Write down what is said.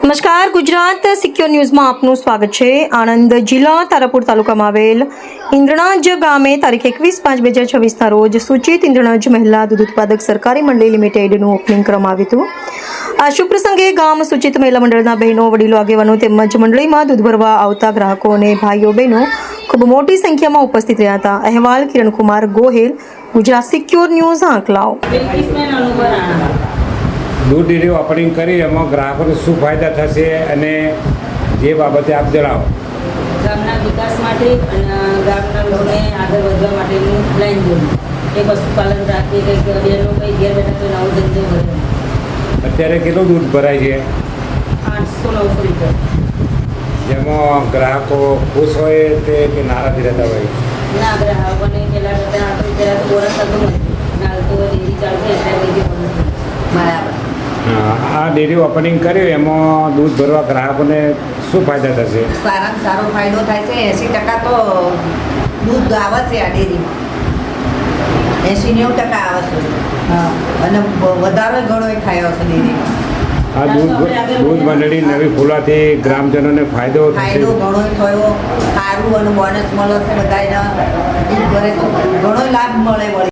નમસ્કાર, ગુજરાત સિક્યોર ન્યૂઝમાં આપનું સ્વાગત છે। આણંદ જિલ્લા તારાપુર તાલુકામાં આવેલ ઇન્દ્રણાજ ગામે તારીખ 21/5/2026ના રોજ સૂચિત ઇન્દ્રણાજ મહિલા દૂધ ઉત્પાદક સરકારી મંડળી લિમિટેડનું ઓપનિંગ કરવામાં આવ્યું હતું। આ શુભ પ્રસંગે ગામ સૂચિત મહિલા મંડળના બહેનો, વડીલો, આગેવાનો તેમજ મંડળીમાં દૂધ ભરવા આવતા ગ્રાહકો અને ભાઈઓ બહેનો ખૂબ મોટી સંખ્યામાં ઉપસ્થિત રહ્યા હતા। અહેવાલ કિરણકુમાર ગોહેલ, ગુજરાત સિક્યોર ન્યૂઝ, આંકલાવ। દૂધ ડેરી ઓપનિંગ કરી એમાં ગ્રાહકોને શું ફાયદા થશે અને જે બાબતે આપ જણાવો। ગામના વિકાસ માટે અને ગામના લોકોને આગળ વધવા માટેનું પ્લાન જોયું એ પશુપાલન રાખીએ કે બહેનો કંઈ ઘેર બેઠા તો નવો ધંધો કરે। અત્યારે કેટલું દૂધ ભરાય છે? 800-900 લીટર। જેમાં ગ્રાહકો ખુશ હોય તે કે નારાજ રહેતા હોય? ના, ગ્રાહકોને પહેલાં કરતાં પહેલાં તો બોનસ થતું નથી, ના તો ડેરી ચાલશે એટલે કંઈ બોનસ બરાબર। આ ડેરી ઓપનિંગ કર્યું એમાં દૂધ ભરવા ગ્રાહકોને શું ફાયદા થશે? સારામાં સારો ફાયદો થાય છે। 80% તો દૂધ આવે છે આ ડેરીમાં, 80-90% આવે છે। હા, અને વધારો ઘણો થાય છે ડેરીમાં। આ દૂધ મંડળી નવી ખોલવાથી ગ્રામજનોને ફાયદો ફાયદો ઘણો થયો, સારું અને બોનસ મળે છે બધાને, દૂધ ભરે તો ઘણો લાભ મળે વળી।